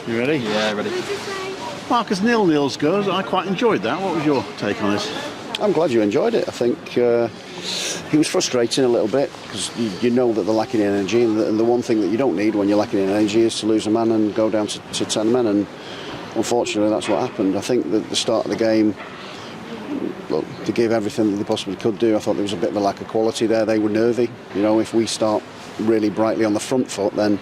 You ready? Yeah, ready. Marcus, 0-0's good. I quite enjoyed that. What was your take on this? I'm glad you enjoyed it. I think he was frustrating a little bit because you know that they're lacking in energy, and the one thing that you don't need when you're lacking in energy is to lose a man and go down to 10 men, and unfortunately that's what happened. I think that at the start of the game, look, they gave everything that they possibly could do. I thought there was a bit of a lack of quality there. They were nervy. You know, if we start really brightly on the front foot, then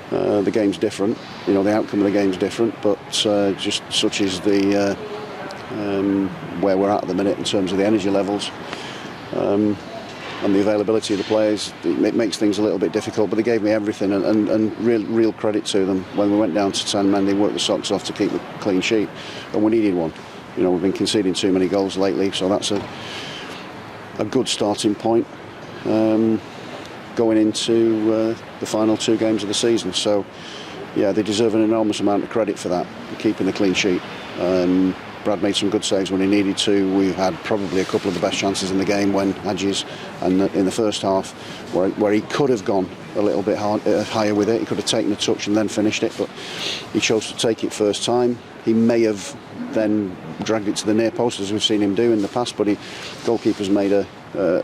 the game's different. You know, the outcome of the game's different, but just such is the where we're at the minute in terms of the energy levels and the availability of the players. It makes things a little bit difficult, but they gave me everything, and real credit to them. When we went down to 10 men, they worked the socks off to keep the clean sheet, and we needed one. You know, we've been conceding too many goals lately, so that's a good starting point going into the final 2 games of the season. So, yeah, they deserve an enormous amount of credit for that, for keeping the clean sheet. Brad made some good saves when he needed to. We've had probably a couple of the best chances in the game when Hadji's, and in the first half, where he could have gone a little bit higher with it. He could have taken a touch and then finished it, but he chose to take it first time. He may have then dragged it to the near post, as we've seen him do in the past, but goalkeeper's made a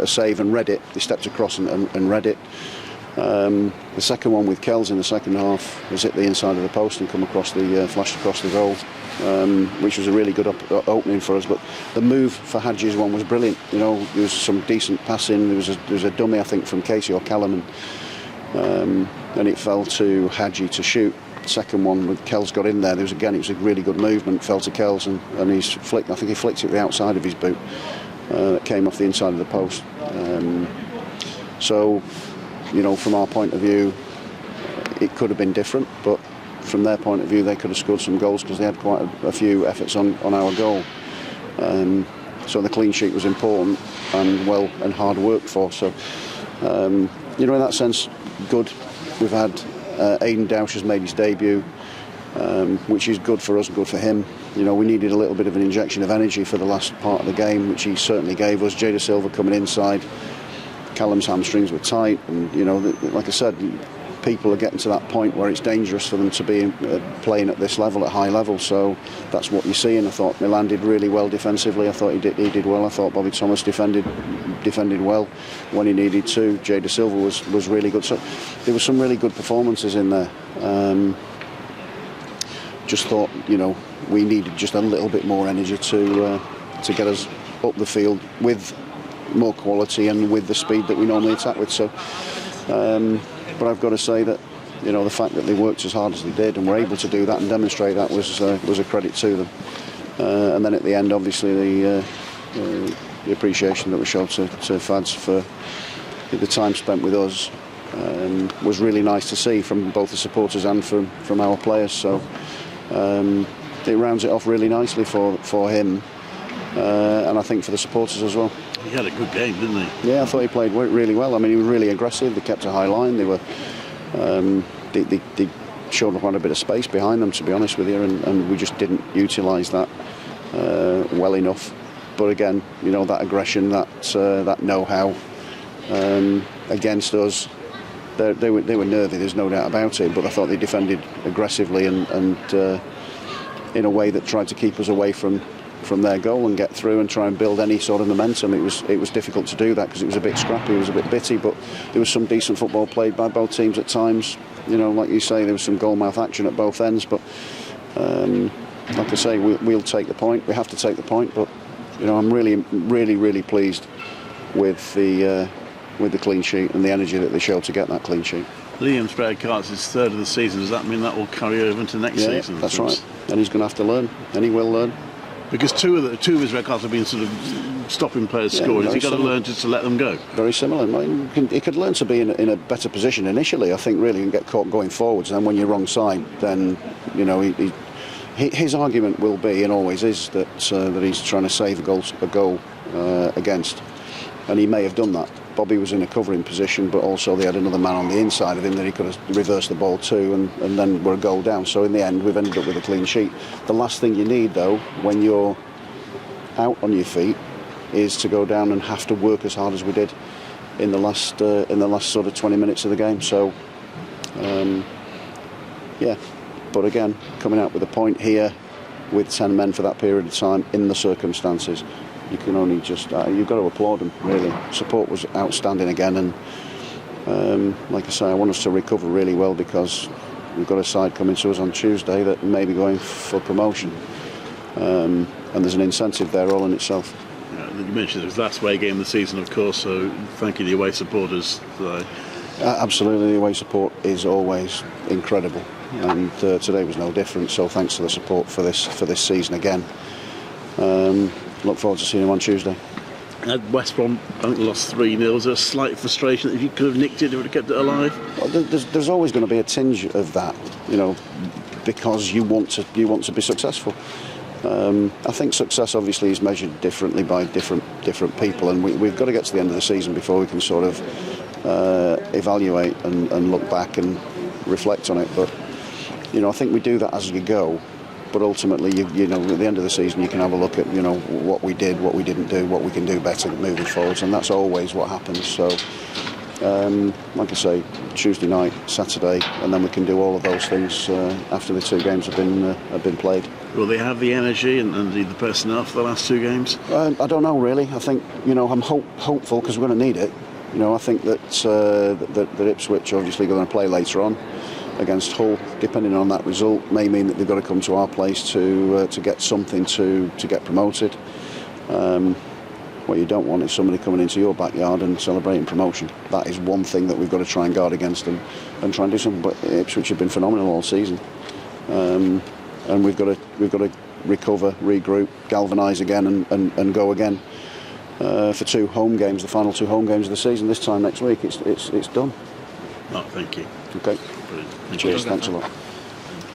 save and read it. He stepped across and read it. The second one with Kells in the second half was hit the inside of the post and come across flashed across the goal, which was a really good opening for us. But the move for Hadji's one was brilliant. You know, there was some decent passing. There was a dummy, I think, from Casey or Callum, and it fell to Hadji to shoot. Second one with Kells got in there. It was a really good movement. Fell to Kells and he's flicked. I think he flicked it the outside of his boot. That came off the inside of the post. So, you know, from our point of view, it could have been different, but from their point of view, they could have scored some goals because they had quite a few efforts on our goal. So the clean sheet was important and hard worked for. So, you know, in that sense, good. We've had Aidan Doush has made his debut, which is good for us, good for him. You know, we needed a little bit of an injection of energy for the last part of the game, which he certainly gave us. Jada Silva coming inside. Callum's hamstrings were tight, and you know, like I said, people are getting to that point where it's dangerous for them to be playing at this level, at high level. So that's what you see. And I thought Milan did really well defensively. I thought he did well. I thought Bobby Thomas defended well when he needed to. Jada Silva was really good. So there were some really good performances in there. Just thought, you know, we needed just a little bit more energy to get us up the field with more quality and with the speed that we normally attack with. So, but I've got to say that, you know, the fact that they worked as hard as they did and were able to do that and demonstrate that was a credit to them. And then at the end, obviously, the appreciation that was shown to Fads for the time spent with us was really nice to see from both the supporters and from our players. So it rounds it off really nicely for him, and I think for the supporters as well. He had a good game, didn't he? Yeah, I thought he played really well. I mean, he was really aggressive. They kept a high line. They were they showed quite a bit of space behind them, to be honest with you, and we just didn't utilise that well enough. But again, you know, that aggression, that know-how against us, they were nervy. There's no doubt about it. But I thought they defended aggressively and in a way that tried to keep us away from their goal and get through and try and build any sort of momentum. It was difficult to do that because it was a bit scrappy, it was a bit bitty, but there was some decent football played by both teams at times. You know, like you say, there was some goalmouth action at both ends, but like I say, we'll take the point. We have to take the point, but you know, I'm really pleased with the clean sheet and the energy that they showed to get that clean sheet. Liam's red card's his third of the season. Does that mean that will carry over into next season? That's right. And he's going to have to learn, and he will learn. Because two of his red cards have been sort of stopping players scoring. Has he got to learn just to let them go? Very similar. I mean, he could learn to be in a better position initially, I think, really, and get caught going forwards. And then when you're wrong side, then, you know, his argument will be, and always is, that he's trying to save a goal against. And he may have done that. Bobby was in a covering position, but also they had another man on the inside of him that he could have reversed the ball to, and then we're a goal down. So in the end, we've ended up with a clean sheet. The last thing you need, though, when you're out on your feet, is to go down and have to work as hard as we did in the last sort of 20 minutes of the game. So, yeah, But again, coming out with a point here with 10 men for that period of time in the circumstances, you can only just, you've got to applaud them, really. Support was outstanding again, and like I say, I want us to recover really well, because we've got a side coming to us on Tuesday that may be going for promotion, and there's an incentive there all in itself. You mentioned it was the last away game of the season, of course, so thank you to the away supporters. Absolutely, the away support is always incredible, and today was no different, so thanks to the support for this season again. Look forward to seeing him on Tuesday. West Brom, I think, lost 3-0. Was there a slight frustration that if you could have nicked it, it would have kept it alive? Well, there's always going to be a tinge of that, because you want to be successful. I think success obviously is measured differently by different people, and we've got to get to the end of the season before we can sort of evaluate and look back and reflect on it. But I think we do that as you go. But ultimately, at the end of the season, you can have a look at what we did, what we didn't do, what we can do better moving forwards, and that's always what happens. So, like I say, Tuesday night, Saturday, and then we can do all of those things after the 2 games have been played. Will they have the energy and the personnel for the last 2 games? I don't know really. I think I'm hopeful, because we're going to need it. I think that Ipswich obviously going to play later on against Hull. Depending on that result, may mean that they've got to come to our place to get something to get promoted. What you don't want is somebody coming into your backyard and celebrating promotion. That is one thing that we've got to try and guard against and try and do something. But Ipswich have been phenomenal all season, and we've got to recover, regroup, galvanise again, and go again for 2 home games, the final 2 home games of the season. This time next week, it's done. Oh, thank you. Okay. Brilliant. Cheers. Thanks a lot.